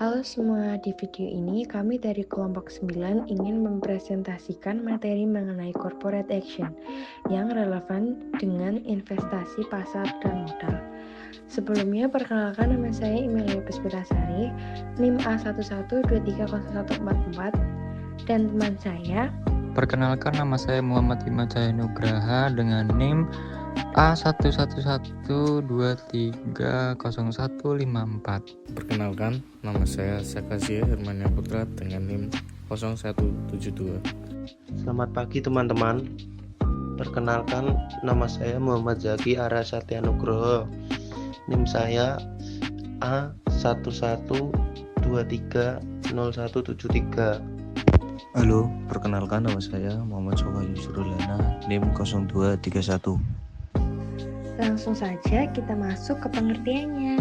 Halo semua, di video ini kami dari kelompok 9 ingin mempresentasikan materi mengenai corporate action yang relevan dengan investasi pasar dan modal. Sebelumnya, perkenalkan nama saya Emilia Puspitasari, NIM A11230144, dan teman saya. Perkenalkan, nama saya Muhammad Himajaya Nugraha dengan NIM A11230154. Perkenalkan, nama saya Sakazia Hermania Putra dengan NIM 0172. Selamat pagi teman-teman. Perkenalkan, nama saya Muhammad Zaki Ara Satya Nugroho. NIM saya A11230173. Halo, perkenalkan nama saya Muhammad Sohayu Surulana, NIM 0231. Langsung saja kita masuk ke pengertiannya.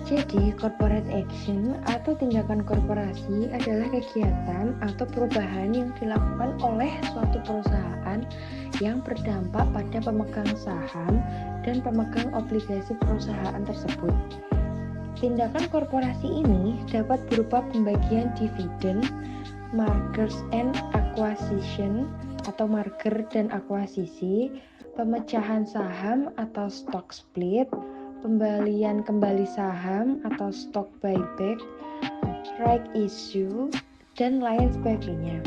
Jadi, corporate action atau tindakan korporasi adalah kegiatan atau perubahan yang dilakukan oleh suatu perusahaan yang berdampak pada pemegang saham dan pemegang obligasi perusahaan tersebut. Tindakan korporasi ini dapat berupa pembagian dividen, mergers and acquisition atau merger dan akuisisi, pemecahan saham atau stock split, pembelian kembali saham atau stock buyback, right issue, dan lain sebagainya.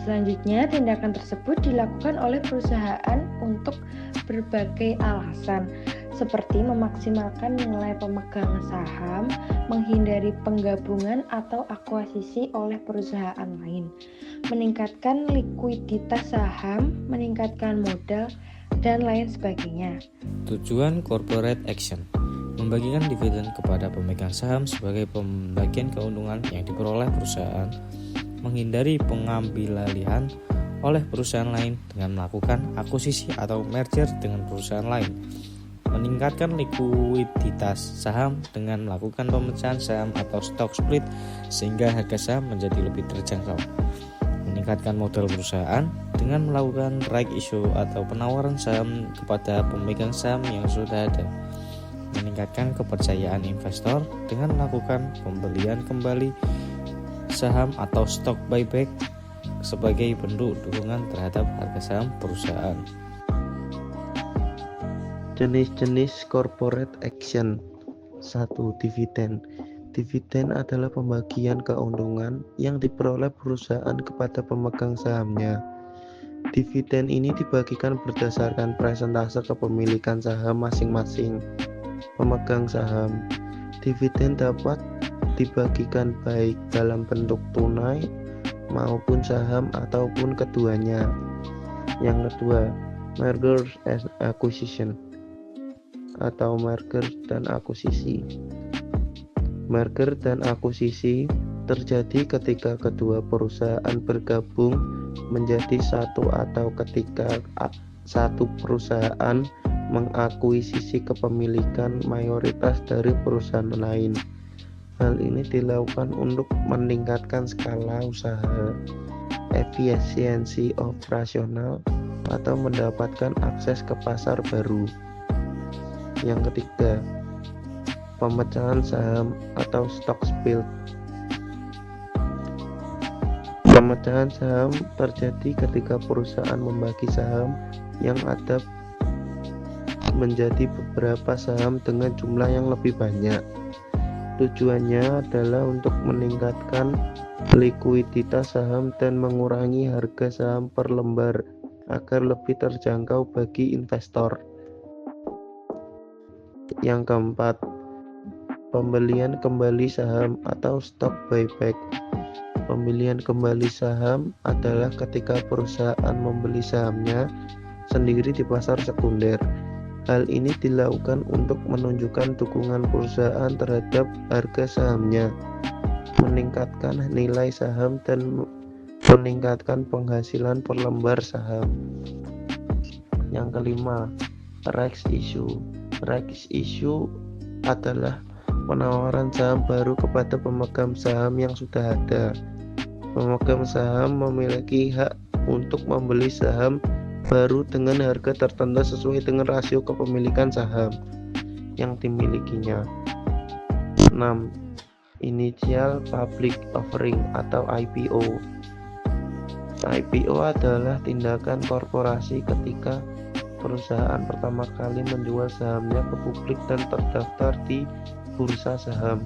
Selanjutnya, tindakan tersebut dilakukan oleh perusahaan untuk berbagai alasan, seperti memaksimalkan nilai pemegang saham, menghindari penggabungan atau akuisisi oleh perusahaan lain, meningkatkan likuiditas saham, meningkatkan modal, dan lain sebagainya. Tujuan corporate action: membagikan dividen kepada pemegang saham sebagai pembagian keuntungan yang diperoleh perusahaan, menghindari pengambilalihan oleh perusahaan lain dengan melakukan akuisisi atau merger dengan perusahaan lain, meningkatkan likuiditas saham dengan melakukan pemecahan saham atau stock split sehingga harga saham menjadi lebih terjangkau, meningkatkan modal perusahaan dengan melakukan right issue atau penawaran saham kepada pemegang saham yang sudah ada, meningkatkan kepercayaan investor dengan melakukan pembelian kembali saham atau stock buyback sebagai bentuk dukungan terhadap harga saham perusahaan. Jenis-jenis corporate action. 1. Dividen. Dividen adalah pembagian keuntungan yang diperoleh perusahaan kepada pemegang sahamnya. Dividen ini dibagikan berdasarkan persentase kepemilikan saham masing-masing pemegang saham. Dividen dapat dibagikan baik dalam bentuk tunai maupun saham ataupun keduanya. Yang kedua, mergers and acquisition atau merger dan akuisisi. Merger dan akuisisi terjadi ketika kedua perusahaan bergabung menjadi satu atau ketika satu perusahaan mengakuisisi kepemilikan mayoritas dari perusahaan lain. Hal ini dilakukan untuk meningkatkan skala usaha, efisiensi operasional, atau mendapatkan akses ke pasar baru. Yang ketiga, pemecahan saham atau stock split. Pemecahan saham terjadi ketika perusahaan membagi saham yang ada menjadi beberapa saham dengan jumlah yang lebih banyak. Tujuannya adalah untuk meningkatkan likuiditas saham dan mengurangi harga saham per lembar agar lebih terjangkau bagi investor. Yang keempat, pembelian kembali saham atau stock buyback. Pembelian kembali saham adalah ketika perusahaan membeli sahamnya sendiri di pasar sekunder. Hal ini dilakukan untuk menunjukkan dukungan perusahaan terhadap harga sahamnya, meningkatkan nilai saham, dan meningkatkan penghasilan per lembar saham. Yang kelima, rights issue. Rights issue adalah penawaran saham baru kepada pemegang saham yang sudah ada. Pemegang saham memiliki hak untuk membeli saham baru dengan harga tertentu sesuai dengan rasio kepemilikan saham yang dimilikinya. 6. Initial Public Offering atau IPO. IPO adalah tindakan korporasi ketika perusahaan pertama kali menjual sahamnya ke publik dan terdaftar di bursa saham.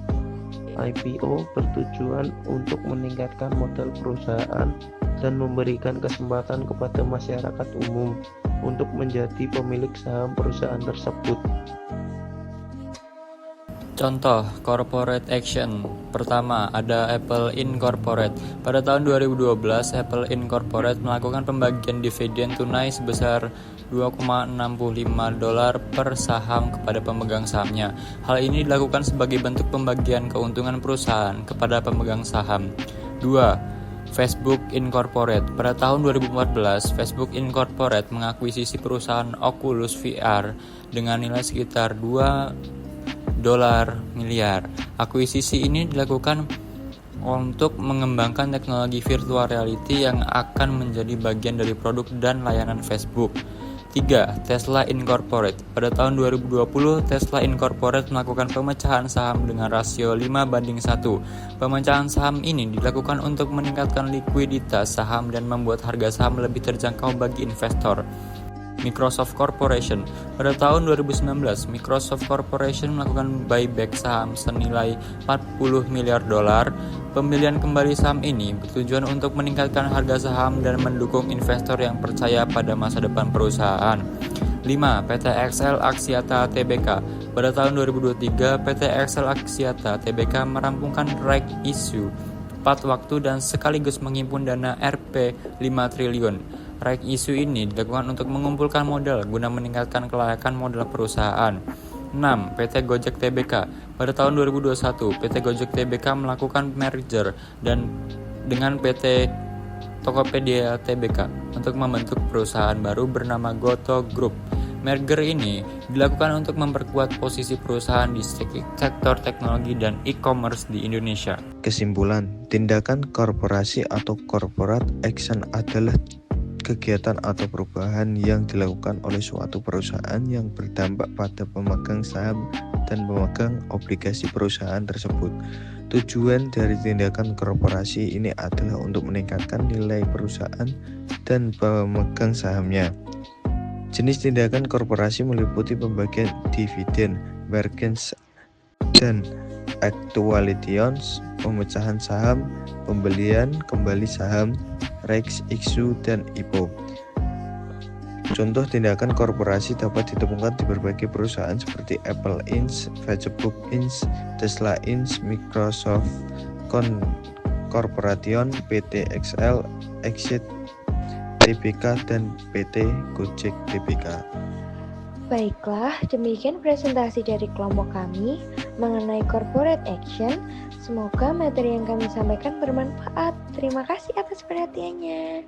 IPO bertujuan untuk meningkatkan modal perusahaan dan memberikan kesempatan kepada masyarakat umum untuk menjadi pemilik saham perusahaan tersebut. Contoh corporate action. Pertama, ada Apple Incorporate. Pada tahun 2012, Apple Incorporate melakukan pembagian dividen tunai sebesar $2,65 per saham kepada pemegang sahamnya. Hal ini dilakukan sebagai bentuk pembagian keuntungan perusahaan kepada pemegang saham. 2. Facebook Incorporate. Pada tahun 2014, Facebook Incorporate mengakuisisi perusahaan Oculus VR dengan nilai sekitar $2 miliar. Akuisisi ini dilakukan untuk mengembangkan teknologi virtual reality yang akan menjadi bagian dari produk dan layanan Facebook. 3. Tesla Incorporate. Pada tahun 2020, Tesla Incorporate melakukan pemecahan saham dengan rasio 5:1. Pemecahan saham ini dilakukan untuk meningkatkan likuiditas saham dan membuat harga saham lebih terjangkau bagi investor. Microsoft Corporation. Pada tahun 2019, Microsoft Corporation melakukan buyback saham senilai $40 miliar. Pembelian kembali saham ini bertujuan untuk meningkatkan harga saham dan mendukung investor yang percaya pada masa depan perusahaan. 5. PT XL Axiata Tbk. Pada tahun 2023, PT XL Axiata Tbk merampungkan rights issue tepat waktu dan sekaligus menghimpun dana Rp 5 triliun. Rights issue ini dilakukan untuk mengumpulkan modal guna meningkatkan kelayakan modal perusahaan. 6. PT Gojek Tbk. Pada tahun 2021, PT Gojek Tbk melakukan merger dengan PT Tokopedia Tbk untuk membentuk perusahaan baru bernama Goto Group. Merger ini dilakukan untuk memperkuat posisi perusahaan di sektor teknologi dan e-commerce di Indonesia. Kesimpulan, tindakan korporasi atau corporate action adalah kegiatan atau perubahan yang dilakukan oleh suatu perusahaan yang berdampak pada pemegang saham dan pemegang obligasi perusahaan tersebut. Tujuan dari tindakan korporasi ini adalah untuk meningkatkan nilai perusahaan dan pemegang sahamnya. Jenis tindakan korporasi meliputi pembagian dividen, mergers dan acquisitions, pemecahan saham, pembelian kembali saham, rights issue, dan IPO. Contoh tindakan korporasi dapat ditemukan di berbagai perusahaan seperti Apple Inc., Facebook Inc., Tesla Inc., Microsoft Corporation, PT XL, Exit Tbk, dan PT Gojek Tbk. Baiklah, demikian presentasi dari kelompok kami mengenai corporate action. Semoga materi yang kami sampaikan bermanfaat. Terima kasih atas perhatiannya.